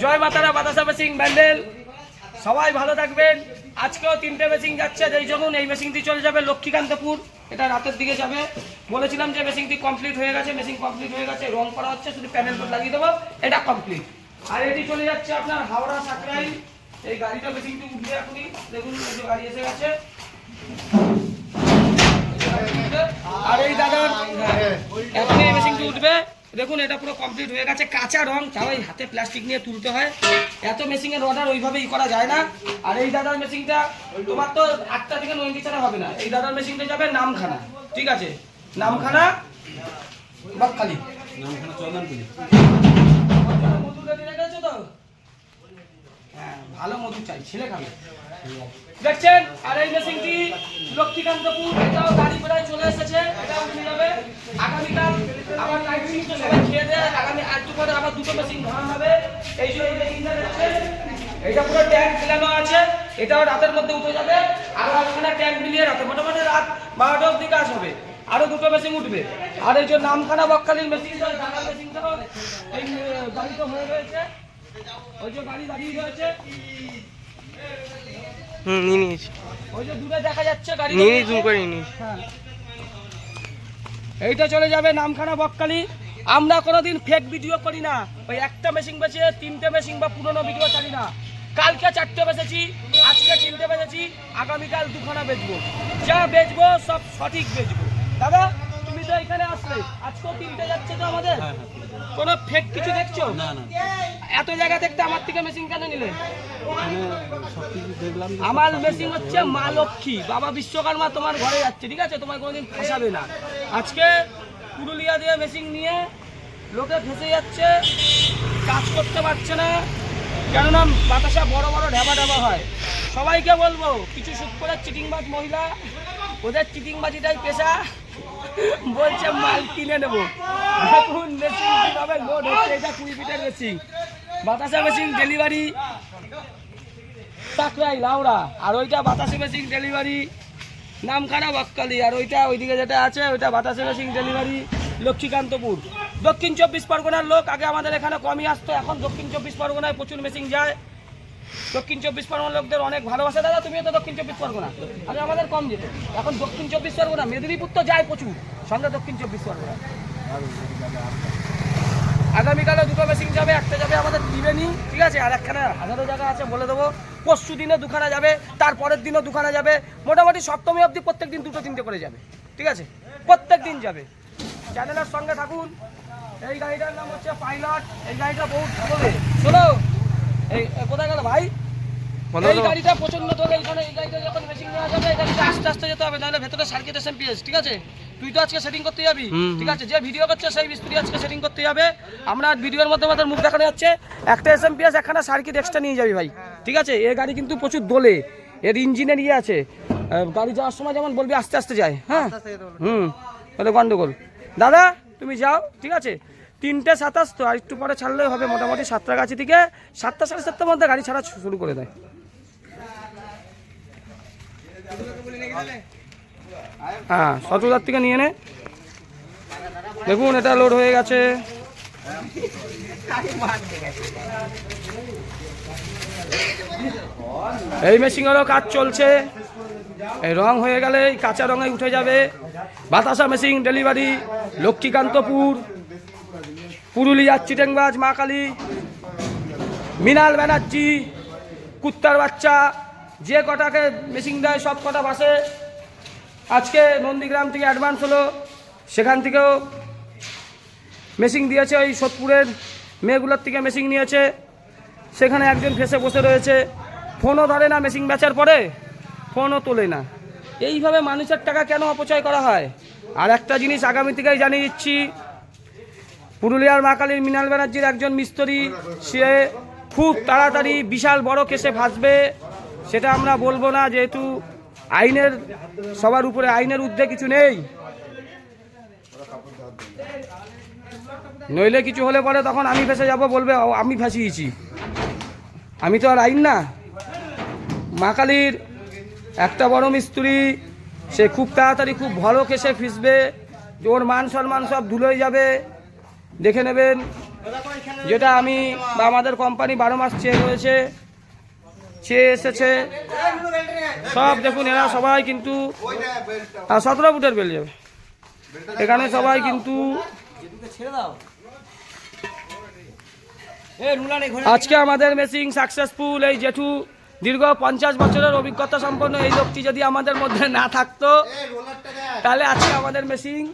জয় মাতারা বাতাসা মেশিন ব্যান্ডেল, সবাই ভালো থাকবেন। আজকেও 3টে মেশিন যাচ্ছে, যেই যখন এই মেশিনটি চলে যাবে লক্ষ্মীকান্তপুর, এটা রাতের দিকে যাবে। বলেছিলাম যে মেশিনটি কমপ্লিট হয়ে গেছে, মেশিন কমপ্লিট হয়ে গেছে, রং করা হচ্ছে, শুধু প্যানেল বোর্ড লাগিয়ে দেবো, এটা কমপ্লিট। আর এটি চলে যাচ্ছে আপনার হাওড়া সাকরাইল। এই গাড়িটা মেশিনটি উঠবে এখনই, দেখুন এই যে গাড়ি এসে গেছে। আর এই দাদার এখনই এই মেশিনটি উঠবে, দেখুন এটা পুরো কমপ্লিট হয়ে গেছে, কাঁচা রং, তাও এই হাতে প্লাস্টিক নিয়ে তুলতে হয়, এত মেশিনের অর্ডার ওইভাবেই করা যায় না। আর এই দাদার মেশিনটা তোমার তো 8টা থেকে 9টি ছাড়া হবে না, এই দাদার মেশিনটা যাবে নামখানা, ঠিক আছে, নামখানা বকখালি, নামখানা চন্দনপুরি। মধু রেডি রেখেছো তো? হ্যাঁ, ভালো মধু চাই, ছেলে খাবে, দেখছেন। আর এই মেশিনটি লক্ষ্মীকান্তপুর, এটাও গাড়ি প্রায় চলে এসেছে, এটা উঠে যাবে আগামীকাল। আবার নাইট শিফট সবাই খেয়ে দেয়, আগামী আরেকটু পরে আবার 2টো মেশিন ধরা হবে। এই যে এই মেশিনটা দেখছেন, এটা পুরো ট্যাঙ্ক ফেলানো আছে, এটাও রাতের মধ্যে উঠে যাবে। আর ওখানে ট্যাঙ্ক মিলিয়ে রাতে মোটামুটি রাত 12টা অবধি কাজ হবে, আরো 2টো মেশিন উঠবে। আর এই যে নামখানা বকখালির মেশিনটা, ঢাকার মেশিনটাও এই গাড়িটা হয়ে রয়েছে, ওই যে গাড়ি দাঁড়িয়ে রয়েছে, ওই যে দূরে দেখা যাচ্ছে গাড়ি, হ্যাঁ। এইটা চলে যাবে নামখানা বকখালি। আমরা কোনোদিন ফেক ভিডিও করি না, ওই একটা মেশিন বেচে 3টে মেশিন বা পুরনো ভিডিও ছাড়ি না। কালকে 4টে বেচেছি, আজকে 3টে বেচেছি, আগামীকাল 2খানা বেচবো, যা বেচবো সব সঠিক বেচবো। দাদা তুমি তো এখানে আসলে, আজকেও 3টে যাচ্ছে তো আমাদের, কোনো ফেক কিছু দেখছো? না না, এত জায়গা দেখতে আমার থেকে মেশিন কেন নিলে? আমার মেশিন হচ্ছে মা লক্ষ্মী, বাবা বিশ্বকর্মা তোমার ঘরে যাচ্ছে, ঠিক আছে, তোমার কোনোদিন ফাঁসাবে না। আজকে পুরুলিয়া দিয়ে মেশিন নিয়ে লোকে ফেসে যাচ্ছে, কাজ করতে পারছে না, কেননা বাতাসা বড় বড় ঢাবা ঢাবা হয়। সবাইকে বলবো, কিছু সুখ করে চিটিংবাজ মহিলা, ওদের চিটিংবাজিটাই পেশা, বলছে মাল কিনে নেবো। দেখুন মেশিন কিভাবে লোড হচ্ছে, এটা 20 ফিটের মেশিন, বাতাসা মেশিন ডেলিভারি সাকরাইল লাউড়া, আর ওইটা বাতাসা মেশিন ডেলিভারি নামখানা বকখালি, আর ওইটা ওইদিকে যেটা আছে ওইটা বাতাসা মেশিন ডেলিভারি লক্ষ্মীকান্তপুর। দক্ষিণ 24 পরগনার লোক আগে আমাদের এখানে কমই আসতো, এখন দক্ষিণ 24 পরগনায় প্রচুর মেশিন যায়। দক্ষিণ 24 পরগনার লোকদের অনেক ভালোবাসা। দাদা তুমিও তো দক্ষিণ 24 পরগনা, আগে আমাদের কম যেত, এখন দক্ষিণ 24 পরগনা, মেদিনীপুর তো যায় প্রচুর, সঙ্গে দক্ষিণ 24 পরগনা। আগামীকালে 2টো মেশিন যাবে, একটা যাবে আমাদের ত্রিবেণী, ঠিক আছে, আর একখানে হাজারো জায়গা আছে বলে দেবো। পরশু দিনে 2খানা যাবে, তারপরের দিনও 2খানা যাবে, মোটামুটি সপ্তমী অবধি প্রত্যেক দিন 2-3টে করে যাবে, ঠিক আছে, প্রত্যেক দিন যাবে। চ্যানেলের সঙ্গে থাকুন। এই গাড়িটার নাম হচ্ছে পাইলট, এই গাড়িটা বহুত ভালো। শোনো, এই কোথায় গেল ভাই? এই গাড়িটা প্রচন্ড ধরে, এইখানে এই গাড়িটা যখন মেশিন নেওয়া যাবে, এই গাড়িটা আস্তে আস্তে যেতে হবে, নাহলে ভেতরে সার্কিট এসএমপিএস, ঠিক আছে। তুই তো আজকে সেটিং করতে যাবি, ঠিক আছে, যে ভিডিও করছে সেই মিস্ত্রি আজকে সেটিং করতে যাবে। আমরা ভিডিওর মধ্যে আমাদের মুখ দেখানো যাচ্ছে, একটা এসএমপিএস একখানা সার্কিট এক্সট্রা নিয়ে যাবি ভাই, ঠিক আছে। এই গাড়ি কিন্তু প্রচুর দোলে, এর ইঞ্জিনের ইয়ে আছে, গাড়ি যাওয়ার সময় যেমন বলবি আস্তে আস্তে যায়, হ্যাঁ, তাহলে গন্ডগোল। দাদা তুমি যাও, ঠিক আছে, 3:27 তো, আর একটু পরে ছাড়লেই হবে, মোটামুটি 7টাগাছি থেকে 7টা সাড়ে 7টার মধ্যে গাড়ি ছাড়া শুরু করে দেয়। হ্যাঁ, শতদার থেকে নিয়ে নে। দেখুন এটা লোড হয়ে গেছে, এই মেশিনেরও কাজ চলছে, এই রং হয়ে গেলে এই কাঁচা রঙে উঠে যাবে। বাতাসা মেশিন ডেলিভারি লক্ষ্মীকান্তপুর, পুরুলিয়ার চিটেংবাজ মা কালী, মৃণাল ব্যানার্জি, কুত্তার বাচ্চা, যে কটাকে মেশিন দেয় সব কটা বাসে। আজকে নন্দীগ্রাম থেকে অ্যাডভান্স হলো, সেখান থেকেও মেশিন দিয়েছে, ওই সোদপুরের মেয়েগুলোর থেকে মেশিন নিয়েছে, সেখানে একজন ফেসে বসে রয়েছে, ফোনও ধরে না, মেশিন বেচার পরে ফোনও তোলে না। এইভাবে মানুষের টাকা কেন অপচয় করা হয়? আর একটা জিনিস আগামী থেকেই জানিয়ে দিচ্ছি, পুরুলিয়ার মা কালীর মৃণাল ব্যানার্জির একজন মিস্ত্রি, সে খুব তাড়াতাড়ি বিশাল বড় কেসে ফাঁসবে, সেটা আমরা বলবো না, যেহেতু আইনের সবার উপরে, আইনের ঊর্ধ্বে কিছু নেই, নইলে কিছু হলে পরে তখন আমি ফেসে যাব, বলবে আমি ফাঁসিয়েছি, আমি তো আর আইন না। মা কালীর একটা বড় মিস্ত্রি, সে খুব তাড়াতাড়ি খুব ভালো কেসে ফিসবে, ওর মান সম্মান সব ধুলোয় যাবে, দেখে নেবেন। যেটা আমি বা আমাদের কোম্পানি 12 মাস চেয়ে রয়েছে, চেয়ে এসেছে সব। দেখুন এরা সবাই কিন্তু 17 ফুটের বেল যাবে এখানে সবাই কিন্তু। আজকে আমাদের মেশিন সাকসেসফুল। এই জেঠু দীর্ঘ 50 বছরের অভিজ্ঞতা সম্পন্ন এই লোকটি যদি আমাদের মধ্যে না থাকতো তাহলে আজকে আমাদের মেশিন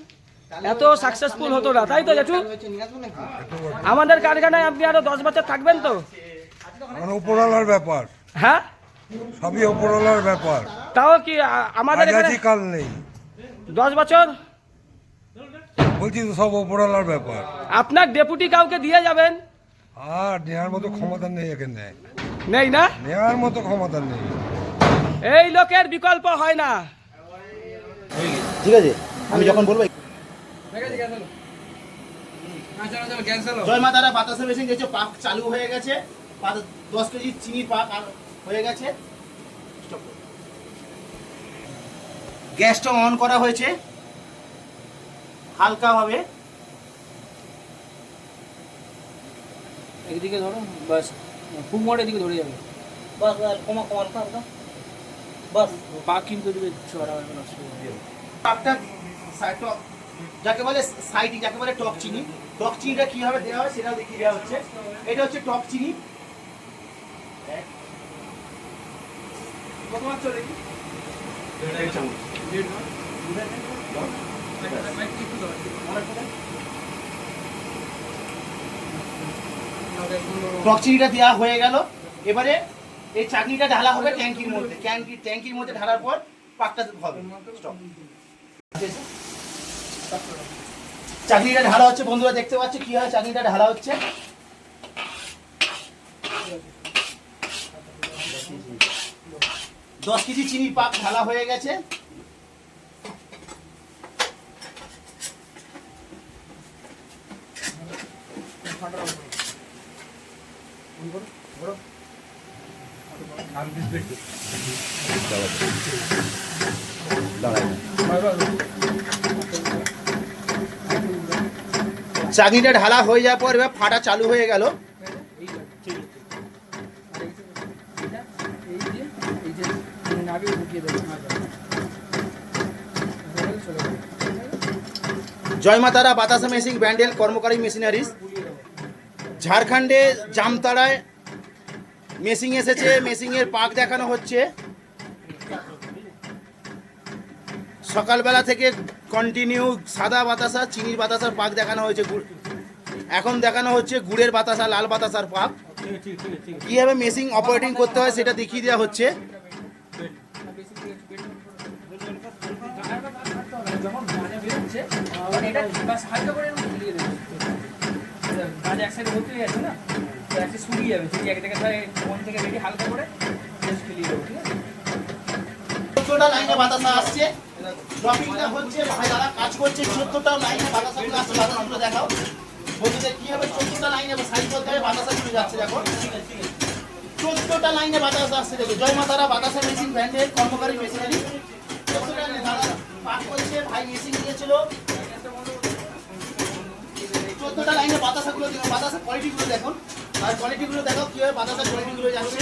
এত সাকসেসফুল হতো না, তাই তো জেঠু? আমাদের কারখানায় আপনি আরো 10 বছর থাকবেন তো? উপরওয়ালার ব্যাপার, হ্যাঁ সবই উপরওয়ালার ব্যাপার। তাও কি আমাদের এখানে কাল নেই 10 বছর? বলছি তো সব উপরওয়ালার ব্যাপার। আপনার ডেপুটি কাউকে দিয়ে যাবেন? আর নেওয়ার মতো ক্ষমতা নেই এখানে, নেই না? নেওয়ার মতো ক্ষমতা নেই। এই লোকের বিকল্প হয় না। ঠিক আছে, আমি যখন বলবো। জয় মা তারা বাতাসে মেশিন গেছে, পাক চালু হয়ে গেছে, 10 কেজি চিনির পাক হয়ে গেছে। গ্যাসটা অন করা হয়েছে হালকা ভাবে। এদিকে ধরো, বাস খুব মোড় এদিকে ধরে যাবে। বাস কমা কমা বাস পাক কিন্তু দিবে ছড়া পাকটা টক, যাকে বলে সাইড, যাকে বলে টক চিনি। টক চিনিটা কিভাবে দেওয়া হয় সেটাও দেখিয়ে দেওয়া হচ্ছে। এটা হচ্ছে টক চিনি। কত মাত্র দেখি? টক চিনিটা দেওয়া হয়ে গেল। এবারে এই চাটনিটা ঢালা হবে ট্যাঙ্কির মধ্যে। ট্যাঙ্কির মধ্যে ঢালার পর পাকটা হবে। চাটনিটা ঢালা হচ্ছে, বন্ধুরা দেখতে পাচ্ছে কিভাবে চাটনিটা ঢালা হচ্ছে। দশ কেজি চিনি পাক ঢালা হয়ে গেছে। চাটনিটা ঢালা হয়ে যাওয়ার পর এবার ফাটা চালু হয়ে গেল। জয় মা তারা বাতাসা মেশিন ব্যান্ডেল কর্মকারী মেশিনারিজ, ঝাড়খণ্ডে জামতাড়ায় মেশিন এসেছে। মেশিনের পাক দেখানো হচ্ছে। সকালবেলা থেকে কন্টিনিউ সাদা বাতাসা, চিনির বাতাসার পাক দেখানো হয়েছে। এখন দেখানো হচ্ছে গুড়ের বাতাসা, লাল বাতাসার পাক। কীভাবে মেশিন অপারেটিং করতে হয় সেটা দেখিয়ে দেওয়া হচ্ছে। লাইনে বাতাসা আসছে, ড্রপিংটা হচ্ছে, ভাই যারা কাজ করছে 14টা লাইনে বাতাসাগুলো আসছে। বাতাসাগুলো দেখাও বন্ধুদের কিভাবে 14টা লাইনে সাইড করতে হবে বাতাসাগুলো যাচ্ছে। দেখো 14টা লাইনে বাতাসা আসছে। দেখো জয় মা তারা বাতাসা মেশিন ব্যান্ডের কর্মকারী মেশিনারি। 14টা দাদা পাক করছে, ভাই মেশিন দিয়েছিল। 14টা লাইনে বাতাসাগুলো দেখো, বাতাসা কোয়ালিটিগুলো দেখুন। আর কোয়ালিটিগুলো দেখো কিভাবে বাতাসার কোয়ালিটিগুলো যাচ্ছে।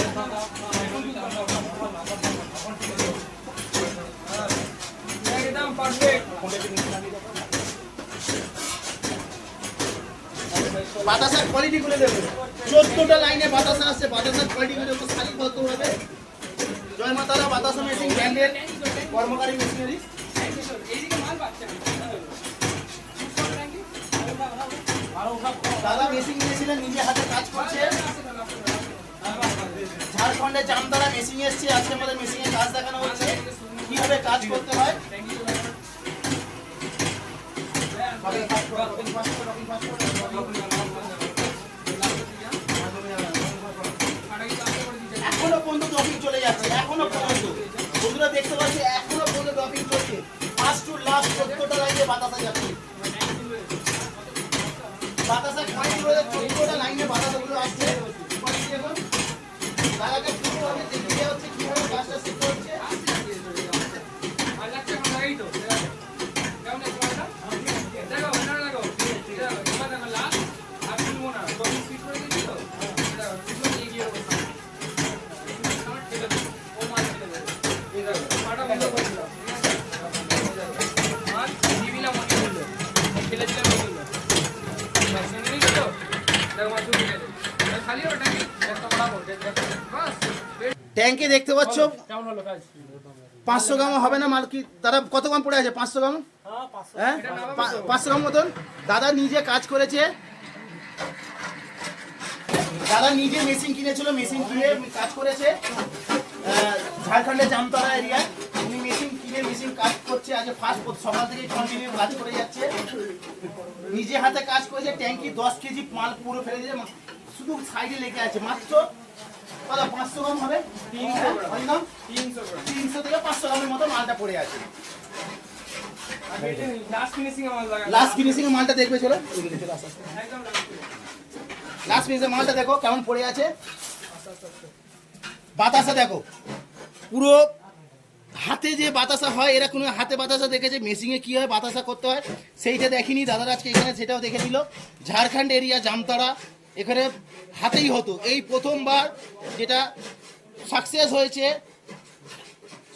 বাতাসার কোয়ালিটিগুলো দেখুন। 14টা লাইনে বাতাসা আসছে, বাতাসার কোয়ালিটিগুলো খালি করতে হবে। জয় মা তারা বাতাসা মেশিন ব্যান্ডের কর্মকারী মেশিনারি। দাদা মেশিন নিয়েছিলেন, নিজে হাতে কাজ করছে। ঝাড়খণ্ডে জামতারা মেশিন এসছে। আজকে আমাদের মেশিনের কাজ দেখানো হচ্ছে কিভাবে কাজ করতে হয়। এখনো পর্যন্ত ড্রপিং চলে যাচ্ছে, এখনো পর্যন্ত বন্ধুরা দেখতে পাচ্ছি এখনো পর্যন্ত ড্রপিং চলছে। ফার্স্ট টু লাস্ট 14টা লাইনে বাতাসা যাচ্ছে। বাতাসা কোয়ালিটিগুলো 14টা লাইনে বাতাসাগুলো আসছে। দেখুন দাদাকে পুরোভাবে দেখিয়ে হচ্ছে কিভাবে কাজটা শিখতে হচ্ছে। ট্যাঙ্কে দেখতে পাচ্ছ 500 গ্রাম হবে না মাল কি দাদা? কত গ্রাম পড়ে আছে? 500 গ্রাম, হ্যাঁ 500 গ্রাম মতন। দাদা নিজে কাজ করেছে, দাদা নিজে মেশিন কিনেছিল, মেশিন কিনে কাজ করেছে ঝাড়খণ্ডের জামতলা এরিয়ায়। উনি মেশিন কিনে মেশিন কাজ করছে, আজ ফার্স্ট সকাল থেকে কন্টিনিউ কাজ করে যাচ্ছে, নিজে হাতে কাজ করেছে। ট্যাঙ্কি 10 কেজি মাল পুরো ফেলে দিয়েছে, শুধু সাইডে লেগে আছে। মাত্র 500 গ্রাম হবে, 300 থেকে 500 গ্রামের মতো মালটা পড়ে আছে। লাস্ট ফিনিশিং এর মালটা দেখবে, চলো লাস্ট ফিনিশিং মালটা দেখো কেমন পড়ে আছে। বাতাসা দেখো, পুরো হাতে যে বাতাসা হয়, এরা কোনো হাতে বাতাসা দেখেছে? মেশিনে কি হয় বাতাসা করতে হয় সেইটা দেখেনি দাদারা, আজকে এখানে সেটাও দেখে দিল। ঝাড়খণ্ড এরিয়া জামতারা, এখানে হাতেই হতো। এই প্রথমবার যেটা সাকসেস হয়েছে,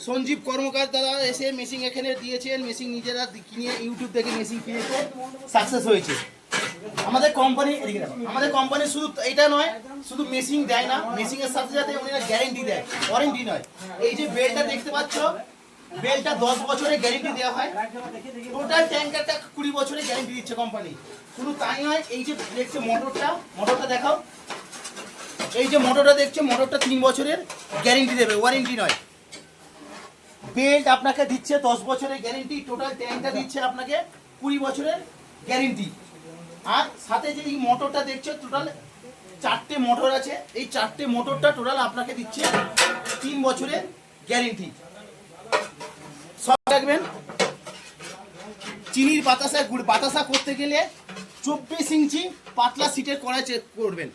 সঞ্জীব কর্মকার দাদা এসে মেশিন এখানে দিয়েছেন, মেশিন নিজেরা কিনে ইউটিউব থেকে মেশিন কিনেছে, সাকসেস হয়েছে। আমাদের কোম্পানি শুধু এটা নয়, শুধু মেশিন দেয় না, মেশিনের সাথে সাথে ওনারা গ্যারেন্টি দেয়, ওয়ারেন্টি নয়। এই যে বেলটা দেখতে পাচ্ছ, বেলটা 10 বছরের গ্যারেন্টি দেওয়া হয়। টোটাল ট্যাঙ্কারটা 20 বছরের গ্যারেন্টি দিচ্ছে কোম্পানি। শুধু তাই নয়, এই যে দেখছে মোটরটা দেখাও, এই যে মোটরটা দেখছে, মোটরটা 3 বছরের গ্যারেন্টি দেবে, ওয়ারেন্টি নয়। বেল্ট আপনাকে দিচ্ছে 10 বছরের গ্যারেন্টি, টোটাল ট্যাঙ্কটা দিচ্ছে আপনাকে 20 বছরের গ্যারেন্টি। আর সাথে যে এই মোটরটা দেখছো, টোটাল 4টে মোটর আছে, এই 4টে মোটরটা টোটাল আপনাকে দিচ্ছে 3 বছরের গ্যারেন্টি। সব রাখবেন। চিনির বাতাসা করতে গেলে 24 ইঞ্চি পাতলা সিটের কড়াই চেক করবেন।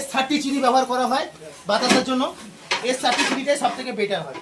S30 চিনি ব্যবহার করা হয় বাতাসার জন্য, S30 চিনিটাই সব থেকে বেটার হয়।